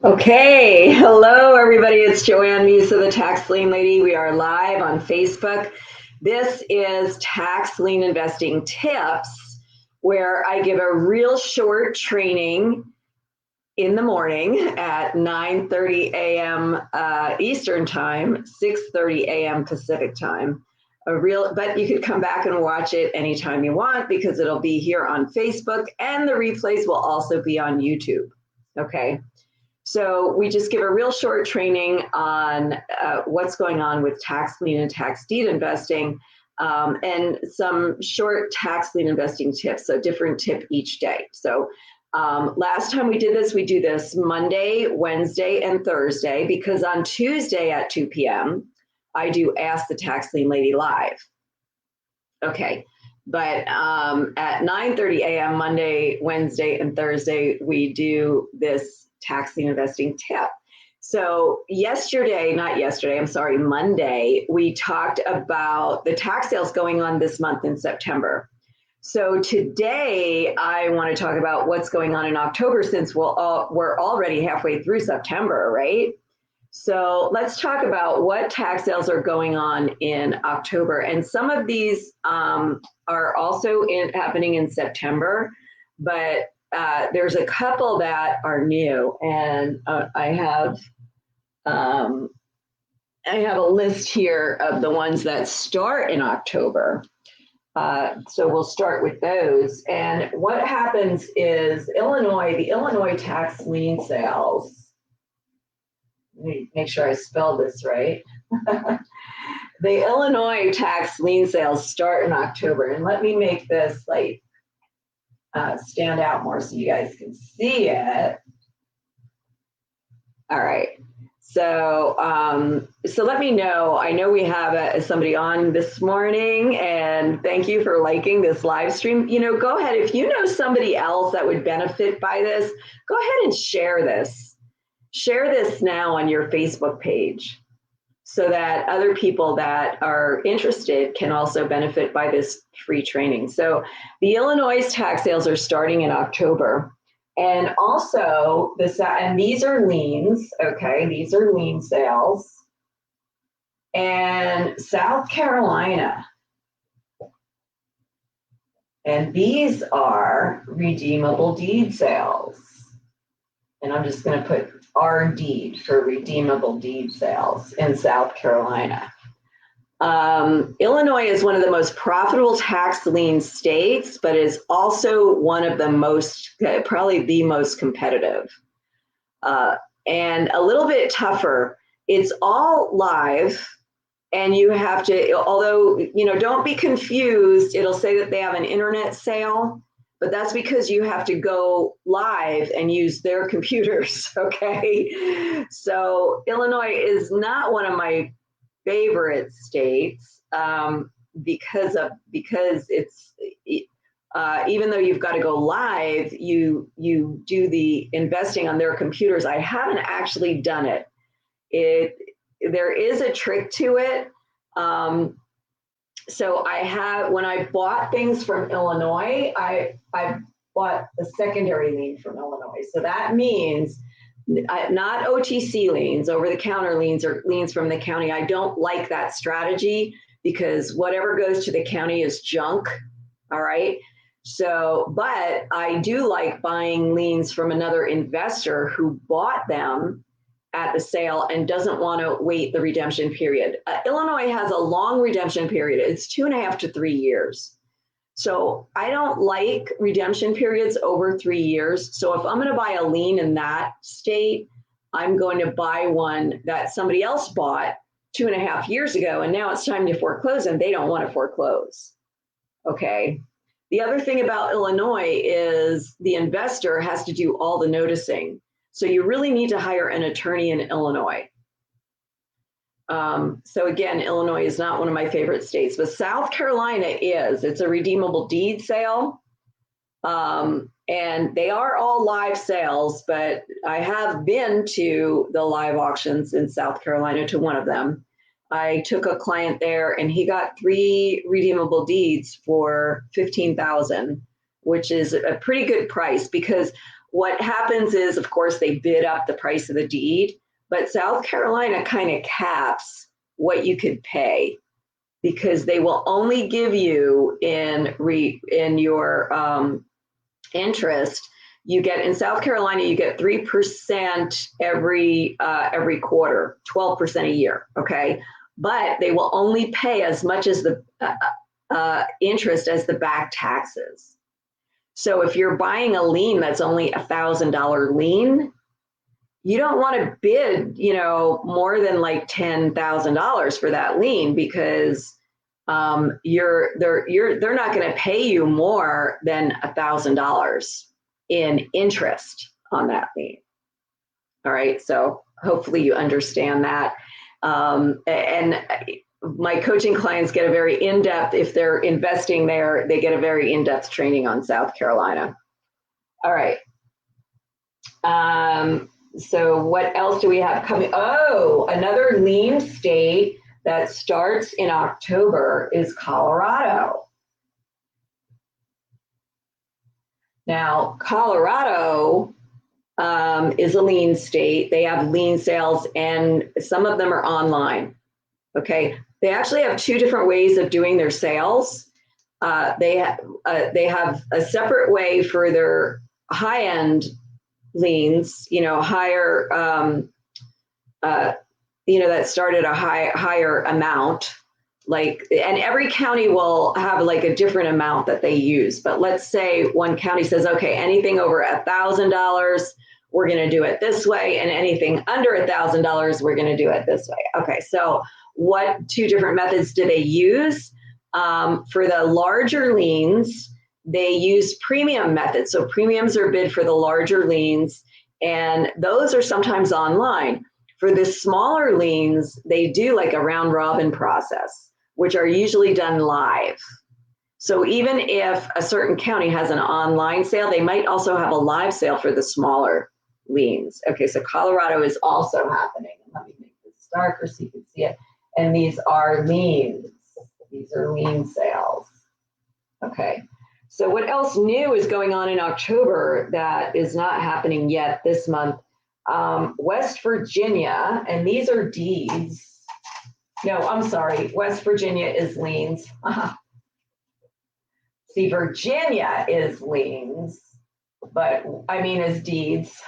Okay, hello everybody. It's Joanne Musa, the Tax Lien Lady. We are live on Facebook. This is Tax Lien Investing Tips, where I give a real short training in the morning at 9:30 a.m. Eastern Time, 6:30 a.m. Pacific Time. But you could come back and watch it anytime you want because it'll be here on Facebook, and the replays will also be on YouTube. Okay. So we just give a real short training on what's going on with tax lien and tax deed investing, and some short tax lien investing tips, so different tip each day. So last time we did this, we do this Monday, Wednesday, and Thursday, because on Tuesday at 2 p.m., I do Ask the Tax Lien Lady live. Okay. But at 9:30 a.m. Monday, Wednesday, and Thursday, we do this tax lien investing tip. So Monday, we talked about the tax sales going on this month in September. So today, I want to talk about what's going on in October, since we're already halfway through September, right? So let's talk about what tax sales are going on in October. And some of these are also happening in September, but there's a couple that are new. And I have a list here of the ones that start in October. So we'll start with those. And what happens is the Illinois tax lien sales. Let me make sure I spelled this right. The Illinois tax lien sales start in October. And let me make this stand out more so you guys can see it. All right. So let me know. I know we have somebody on this morning, and thank you for liking this live stream. Go ahead. If you know somebody else that would benefit by this, go ahead and share this. Share this now on your Facebook page so that other people that are interested can also benefit by this free training. So the Illinois tax sales are starting in October. And also, and these are liens, okay? These are lien sales. And South Carolina. And these are redeemable deed sales. And I'm just going to put RD for redeemable deed sales in South Carolina. Illinois is one of the most profitable tax lien states, but is also one of the probably the most competitive. And a little bit tougher. It's all live, and you have to, although, don't be confused. It'll say that they have an internet sale, but that's because you have to go live and use their computers, okay? So Illinois is not one of my favorite states because it's even though you've got to go live, you do the investing on their computers. I haven't actually done it. There is a trick to it. So when I bought things from Illinois, I bought the secondary lien from Illinois. So that means not OTC liens, over-the-counter liens, or liens from the county. I don't like that strategy because whatever goes to the county is junk, all right? So, but I do like buying liens from another investor who bought them at the sale and doesn't want to wait the redemption period. Illinois has a long redemption period. It's 2.5 to 3 years. So I don't like redemption periods over 3 years. So if I'm going to buy a lien in that state, I'm going to buy one that somebody else bought 2.5 years ago, and now it's time to foreclose, and they don't want to foreclose. Okay. The other thing about Illinois is the investor has to do all the noticing. So you really need to hire an attorney in Illinois. So again, Illinois is not one of my favorite states, but South Carolina is. It's a redeemable deed sale. And they are all live sales, but I have been to the live auctions in South Carolina, to one of them. I took a client there and he got 3 redeemable deeds for $15,000, which is a pretty good price, because what happens is, of course, they bid up the price of the deed, but South Carolina kind of caps what you could pay, because they will only give you in your interest. You get in South Carolina, you get 3% every quarter, 12% a year. Okay, but they will only pay as much as the interest as the back taxes. So if you're buying a lien that's only $1,000 lien, you don't want to bid, more than like $10,000 for that lien, because they're not going to pay you more than $1,000 in interest on that lien. All right, so hopefully you understand that. And my coaching clients get a very in-depth, if they're investing there, they get a very in-depth training on South Carolina. All right. So what else do we have coming? Oh, another lien state that starts in October is Colorado. Now, Colorado is a lien state. They have lien sales, and some of them are online. Okay, they actually have two different ways of doing their sales. They have a separate way for their high-end liens, higher, that start at a higher amount. And every county will have like a different amount that they use. But let's say one county says, okay, anything over $1,000, we're going to do it this way, and anything under $1,000, we're going to do it this way. Okay, so what two different methods do they use? For the larger liens, they use premium methods. So premiums are bid for the larger liens, and those are sometimes online. For the smaller liens, they do like a round robin process, which are usually done live. So even if a certain county has an online sale, they might also have a live sale for the smaller liens. Okay, so Colorado is also happening. Let me make this darker so you can see it. And these are liens. These are lien sales. Okay, so what else new is going on in October that is not happening yet this month? West Virginia, and these are deeds. No, I'm sorry, West Virginia is liens. See, Virginia is liens, but I mean is deeds.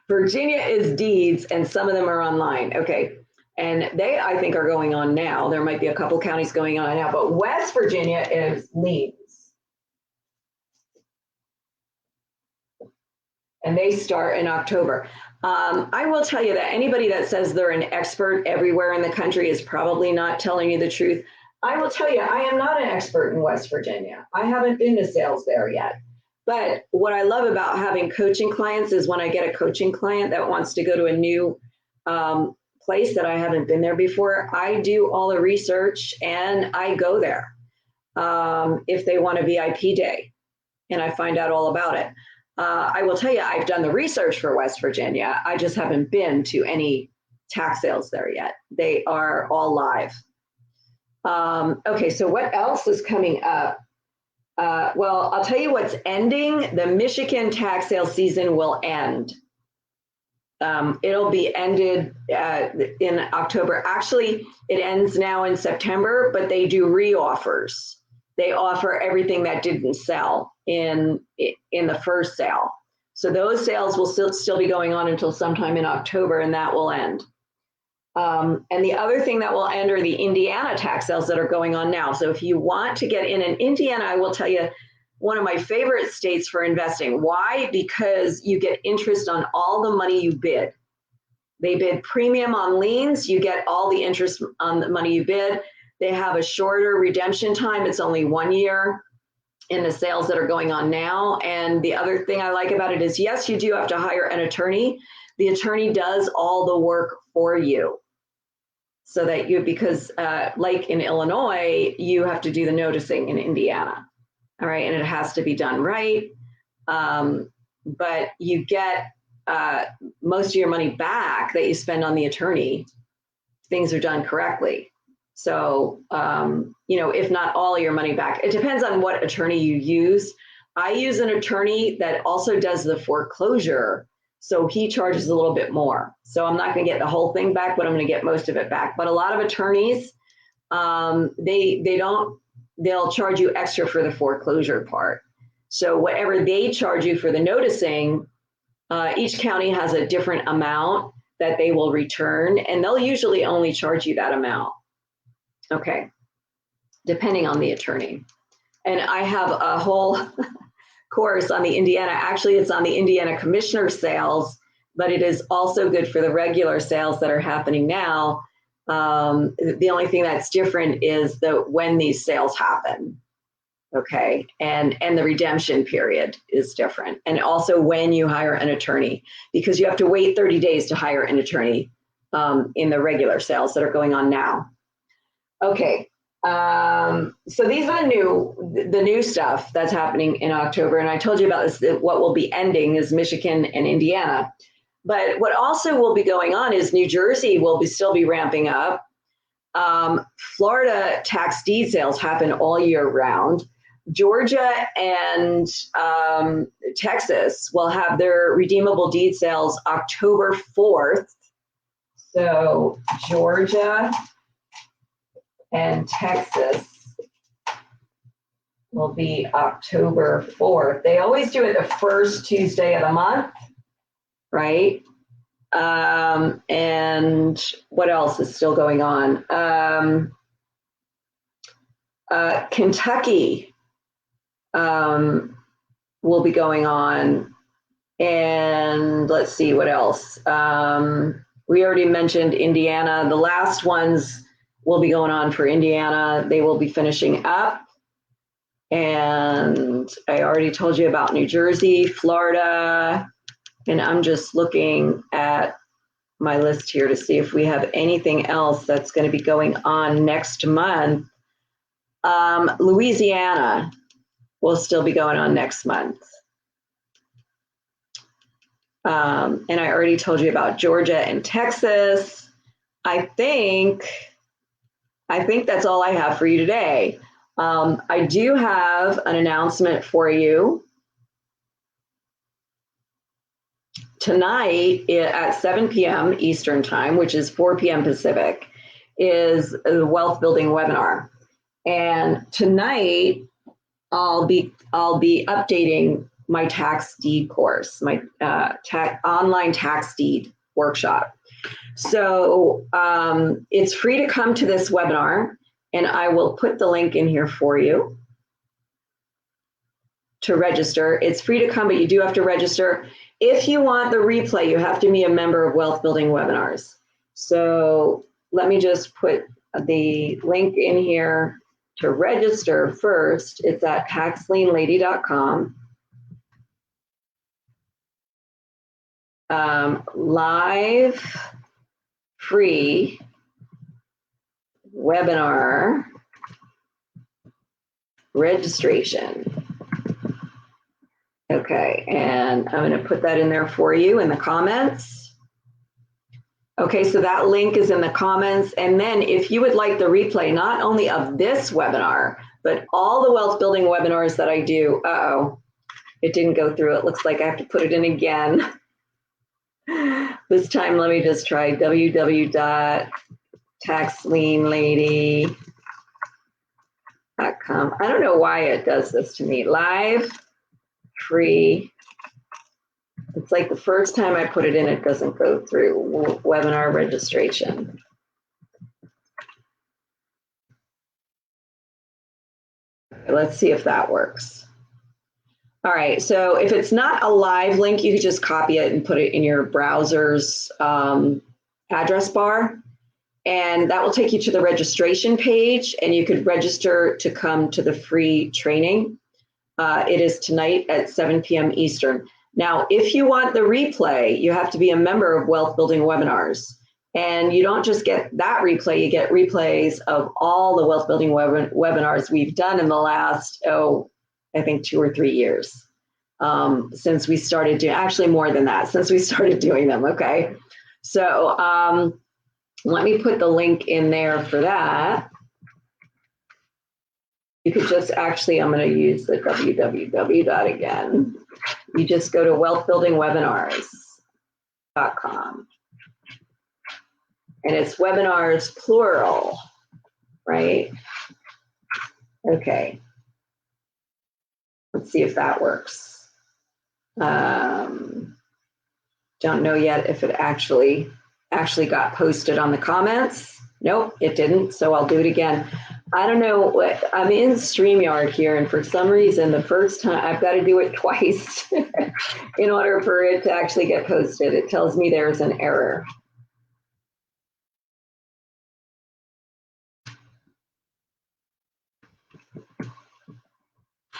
Virginia is deeds, and some of them are online. Okay, and they, I think, are going on now. There might be a couple counties going on now, but West Virginia is liens. And they start in October. I will tell you that anybody that says they're an expert everywhere in the country is probably not telling you the truth. I will tell you, I am not an expert in West Virginia. I haven't been to sales there yet. But what I love about having coaching clients is when I get a coaching client that wants to go to a new place that I haven't been there before, I do all the research and I go there if they want a VIP day, and I find out all about it. I will tell you, I've done the research for West Virginia. I just haven't been to any tax sales there yet. They are all live. Okay, so what else is coming up? Well, I'll tell you what's ending. The Michigan tax sale season will end. It'll be ended in October. Actually, it ends now in September, but they do re-offers. They offer everything that didn't sell in the first sale. So those sales will still be going on until sometime in October, and that will end. And the other thing that will end are the Indiana tax sales that are going on now. So if you want to get in Indiana, I will tell you, one of my favorite states for investing. Why? Because you get interest on all the money you bid. They bid premium on liens. You get all the interest on the money you bid. They have a shorter redemption time. It's only 1 year in the sales that are going on now. And the other thing I like about it is, yes, you do have to hire an attorney. The attorney does all the work for you. So that because like in Illinois, you have to do the noticing in Indiana. All right, and it has to be done right. But you get most of your money back that you spend on the attorney. Things are done correctly. So, if not all of your money back, it depends on what attorney you use. I use an attorney that also does the foreclosure, so he charges a little bit more. So I'm not going to get the whole thing back, but I'm going to get most of it back. But a lot of attorneys, they'll charge you extra for the foreclosure part. So whatever they charge you for the noticing, each county has a different amount that they will return, and they'll usually only charge you that amount. Okay, depending on the attorney. And I have a whole course on the Indiana, actually it's on the Indiana commissioner sales, but it is also good for the regular sales that are happening now. The only thing that's different is when these sales happen. Okay, and the redemption period is different. And also when you hire an attorney, because you have to wait 30 days to hire an attorney in the regular sales that are going on now. Okay, so these are the new stuff that's happening in October. And I told you about this, what will be ending is Michigan and Indiana. But what also will be going on is New Jersey will still be ramping up. Florida tax deed sales happen all year round. Georgia and Texas will have their redeemable deed sales October 4th. So Georgia and Texas will be October 4th. They always do it the first Tuesday of the month, right? And what else is still going on? Kentucky will be going on. And let's see what else. We already mentioned Indiana. The last ones will be going on for Indiana. They will be finishing up. And I already told you about New Jersey, Florida, and I'm just looking at my list here to see if we have anything else that's going to be going on next month. Louisiana will still be going on next month. And I already told you about Georgia and Texas. I think that's all I have for you today. I do have an announcement for you. Tonight at 7 p.m. Eastern time, which is 4 p.m. Pacific, is the wealth building webinar. And tonight I'll be updating my tax deed course, my online tax deed workshop. So it's free to come to this webinar, and I will put the link in here for you to register. It's free to come, but you do have to register. If you want the replay, you have to be a member of Wealth Building Webinars. So let me just put the link in here to register first. It's at taxlienlady.com. Live free webinar registration. Okay, and I'm going to put that in there for you in the comments. Okay, so that link is in the comments. And then if you would like the replay, not only of this webinar, but all the wealth building webinars that I do, it didn't go through. It looks like I have to put it in again. This time, let me just try www.taxlienlady.com. I don't know why it does this to me. Live free. It's like the first time I put it in, it doesn't go through. Webinar registration. Let's see if that works. All right, so if it's not a live link, you could just copy it and put it in your browser's address bar, and that will take you to the registration page, and you could register to come to the free training. It is tonight at 7 p.m. Eastern. Now, if you want the replay, you have to be a member of Wealth Building Webinars. And you don't just get that replay, you get replays of all the Wealth Building webinars we've done in the last, I think 2 or 3 years since we started doing, actually more than that, since we started doing them, okay? So let me put the link in there for that. You could just actually, I'm going to use the www dot again. You just go to wealthbuildingwebinars.com. And it's webinars plural, right? Okay. Let's see if that works. Don't know yet if it actually got posted on the comments. Nope, it didn't, so I'll do it again. I don't know what, I'm in StreamYard here, and for some reason, the first time, I've got to do it twice in order for it to actually get posted. It tells me there's an error.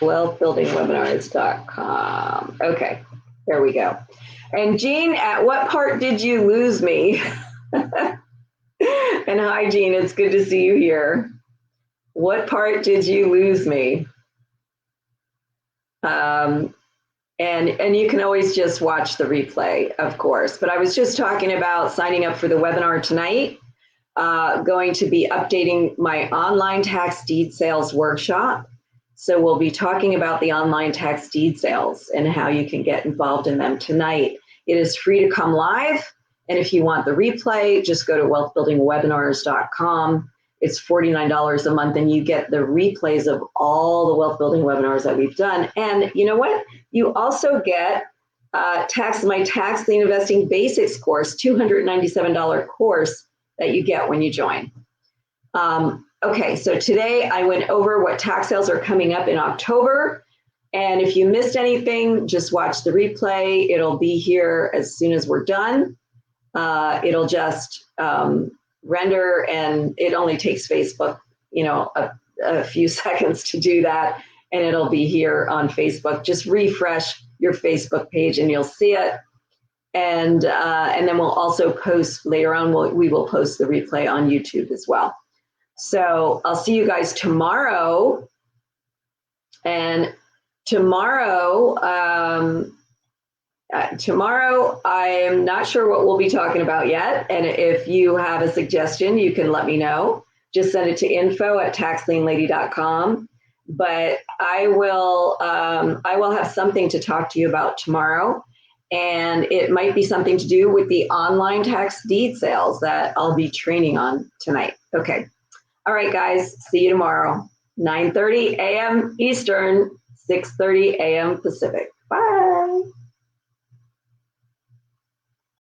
wealthbuildingwebinars.com. Okay, there we go. And Jean, at what part did you lose me? And hi, Jean, it's good to see you here. What part did you lose me? And you can always just watch the replay, of course. But I was just talking about signing up for the webinar tonight. Going to be updating my online tax deed sales workshop. So we'll be talking about the online tax deed sales and how you can get involved in them tonight. It is free to come live. And if you want the replay, just go to wealthbuildingwebinars.com. It's $49 a month, and you get the replays of all the wealth building webinars that we've done. And you know what? You also get my tax lien investing basics course, $297 course that you get when you join. Okay, so today I went over what tax sales are coming up in October. And if you missed anything, just watch the replay. It'll be here as soon as we're done. It'll just render, and it only takes Facebook, a few seconds to do that. And it'll be here on Facebook. Just refresh your Facebook page and you'll see it. And then we'll also post later on, we will post the replay on YouTube as well. So I'll see you guys tomorrow. And tomorrow I am not sure what we'll be talking about yet. And if you have a suggestion, you can let me know. Just send it to info@taxlienlady.com. But I will have something to talk to you about tomorrow. And it might be something to do with the online tax deed sales that I'll be training on tonight. Okay. All right, guys. See you tomorrow. 9:30 a.m. Eastern, 6:30 a.m. Pacific.